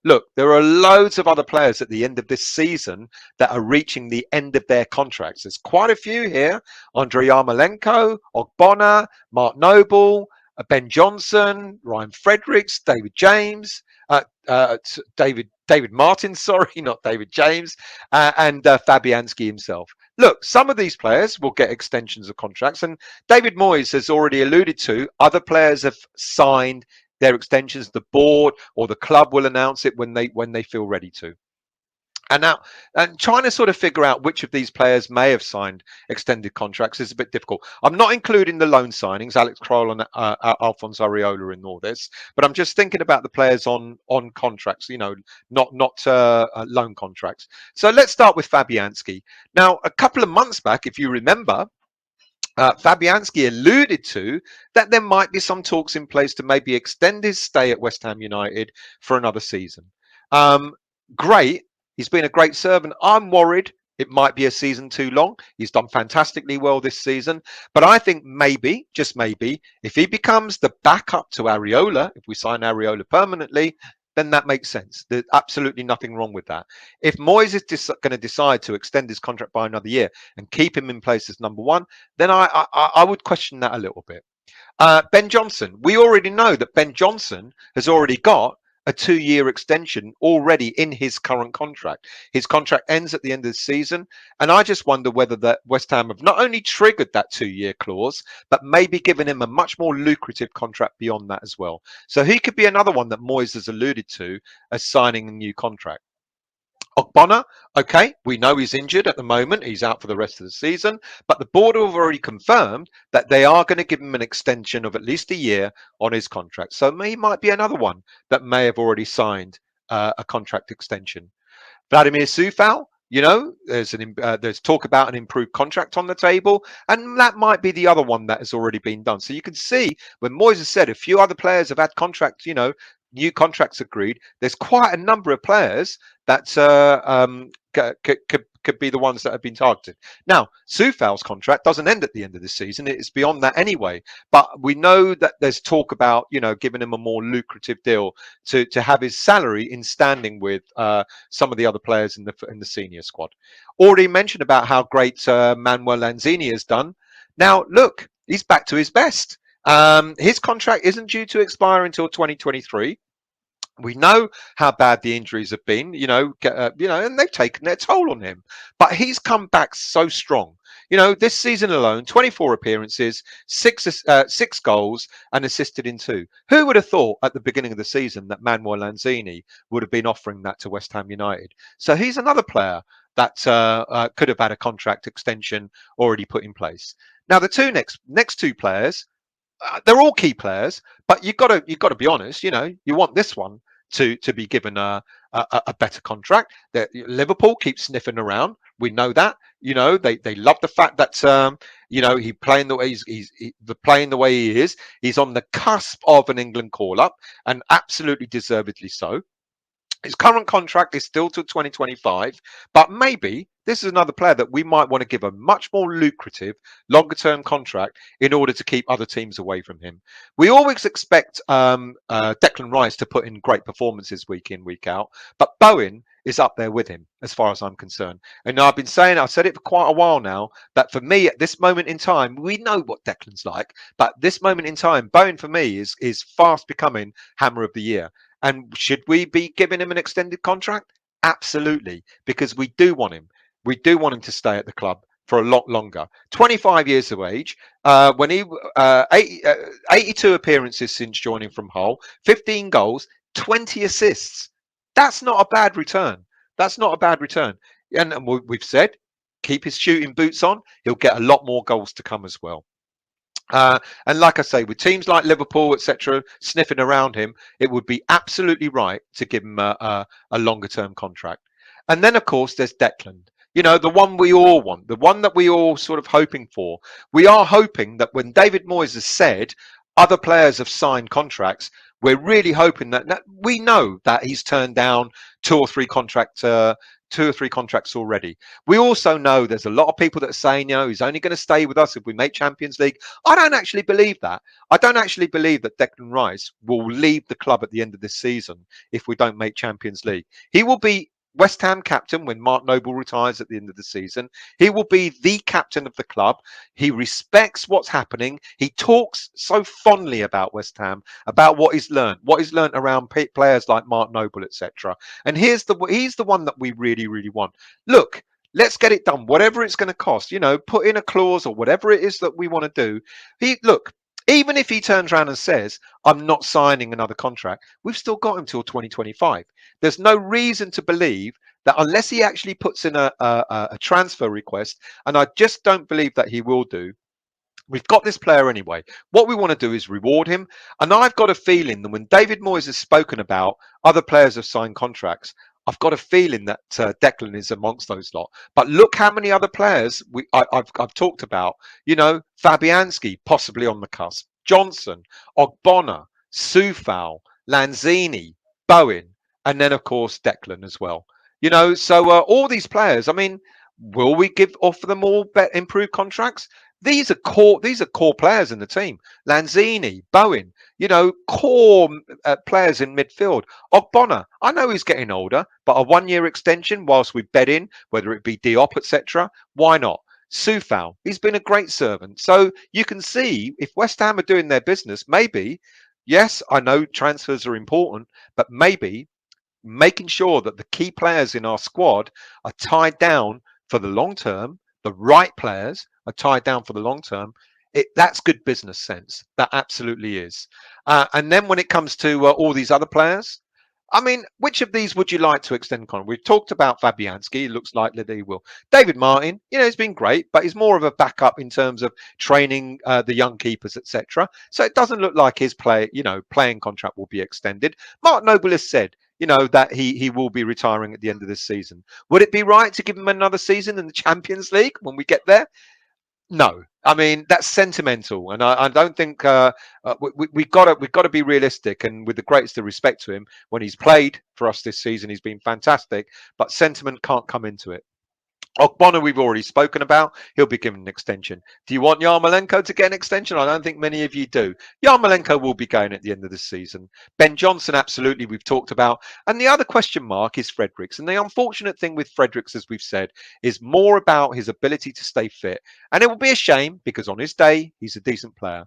look, there are loads of other players at the end of this season that are reaching the end of their contracts. There's quite a few here. Andrei Yarmolenko, Ogbonna, Mark Noble, Ben Johnson, Ryan Fredericks, David James, David Martin, sorry, not David James, and Fabianski himself. Look, some of these players will get extensions of contracts, and David Moyes has already alluded to other players have signed their extensions. The board or the club will announce it when they feel ready to. And now, and trying to sort of figure out which of these players may have signed extended contracts is a bit difficult. I'm not including the loan signings, Alex Kroll and Alphonse Areola in all this, but I'm just thinking about the players on contracts, not loan contracts. So let's start with Fabianski. Now, a couple of months back, if you remember, Fabianski alluded to that there might be some talks in place to maybe extend his stay at West Ham United for another season. Great. He's been a great servant. I'm worried it might be a season too long. He's done fantastically well this season. But I think maybe, just maybe, if he becomes the backup to Areola, if we sign Areola permanently, then that makes sense. There's absolutely nothing wrong with that. If Moyes is going to decide to extend his contract by another year and keep him in place as number one, then I would question that a little bit. Ben Johnson, we already know that Ben Johnson has already got a 2-year extension already in his current contract. His contract ends at the end of the season, and I just wonder whether that West Ham have not only triggered that 2-year clause, but maybe given him a much more lucrative contract beyond that as well. So he could be another one that Moyes has alluded to as signing a new contract. Ogbonna, okay, we know he's injured at the moment. He's out for the rest of the season, but the board have already confirmed that they are going to give him an extension of at least a year on his contract. So he might be another one that may have already signed a contract extension. Vladimir Sufal, there's talk about an improved contract on the table, and that might be the other one that has already been done. So you can see when Moyes has said a few other players have had contracts, new contracts agreed. There's quite a number of players that could be the ones that have been targeted. Now, Sufal's contract doesn't end at the end of the season. It's beyond that anyway. But we know that there's talk about, giving him a more lucrative deal to have his salary in standing with some of the other players in the senior squad. Already mentioned about how great Manuel Lanzini has done. Now, look, he's back to his best. His contract isn't due to expire until 2023. We know how bad the injuries have been, and they've taken their toll on him. But he's come back so strong. This season alone, 24 appearances, six goals, and assisted in 2. Who would have thought at the beginning of the season that Manuel Lanzini would have been offering that to West Ham United? So he's another player that could have had a contract extension already put in place. Now, the next two players, they're all key players, but you've got to be honest. You want this one to be given a better contract. That Liverpool keeps sniffing around. We know that. They love the fact that he playing the way he's playing the way he is. He's on the cusp of an England call up, and absolutely deservedly so. His current contract is still till 2025, but maybe this is another player that we might want to give a much more lucrative, longer-term contract in order to keep other teams away from him. We always expect Declan Rice to put in great performances week in, week out, but Bowen is up there with him as far as I'm concerned. And I've said it for quite a while now, that for me at this moment in time, we know what Declan's like, but this moment in time, Bowen for me is fast becoming Hammer of the Year. And should we be giving him an extended contract? Absolutely, because we do want him. We do want him to stay at the club for a lot longer. 25 years of age, when he 82 appearances since joining from Hull, 15 goals, 20 assists. That's not a bad return. That's not a bad return. And we've said, keep his shooting boots on. He'll get a lot more goals to come as well. And like I say, with teams like Liverpool, etc., sniffing around him, it would be absolutely right to give him a longer-term contract. And then, of course, there's Declan. The one we all want, the one that we all sort of hoping for. We are hoping that when David Moyes has said other players have signed contracts, we're really hoping that we know that he's turned down 2 or 3 contract 2 or 3 contracts already. We also know there's a lot of people that are saying, he's only going to stay with us if we make Champions League. I don't actually believe that. I don't actually believe that Declan Rice will leave the club at the end of this season if we don't make Champions League. He will be West Ham captain when Mark Noble retires at the end of the season. He will be the captain of the club. He respects what's happening. He talks so fondly about West Ham, about what he's learned around players like Mark Noble, etc. And he's the one that we really, really want. Look, let's get it done, whatever it's going to cost. Put in a clause or whatever it is that we want to do. Look. Even if he turns around and says, I'm not signing another contract, we've still got him till 2025. There's no reason to believe that unless he actually puts in a transfer request, and I just don't believe that he will do. We've got this player anyway. What we want to do is reward him. And I've got a feeling that when David Moyes has spoken about other players have signed contracts, I've got a feeling that Declan is amongst those lot. But look how many other players I've talked about. Fabianski possibly on the cusp, Johnson, Ogbonna, Soufal, Lanzini, Bowen, and then of course Declan as well. So all these players. I mean, will we offer them all improved contracts? These are core players in the team. Lanzini, Bowen, core players in midfield. Ogbonna, I know he's getting older, but a 1-year extension whilst we bed in, whether it be Diop, etc. Why not? Soufal, he's been a great servant. So you can see if West Ham are doing their business, maybe, yes, I know transfers are important, but maybe making sure that the key players in our squad are tied down for the long term, the right players are tied down for the long term. That's good business sense. That absolutely is. And then when it comes to all these other players, I mean, which of these would you like to extend contract? We've talked about Fabianski. It looks like that he will. David Martin, he's been great, but he's more of a backup in terms of training the young keepers, etc. So it doesn't look like his playing contract will be extended. Mark Noble has said, that he will be retiring at the end of this season. Would it be right to give him another season in the Champions League when we get there? No, I mean that's sentimental, and I don't think we've got to be realistic. And with the greatest of respect to him, when he's played for us this season, he's been fantastic. But sentiment can't come into it. Ogbonna, we've already spoken about. He'll be given an extension. Do you want Yarmolenko to get an extension? I don't think many of you do. Yarmolenko will be going at the end of the season. Ben Johnson, absolutely, we've talked about. And the other question mark is Fredericks. And the unfortunate thing with Fredericks, as we've said, is more about his ability to stay fit. And it will be a shame because on his day, he's a decent player.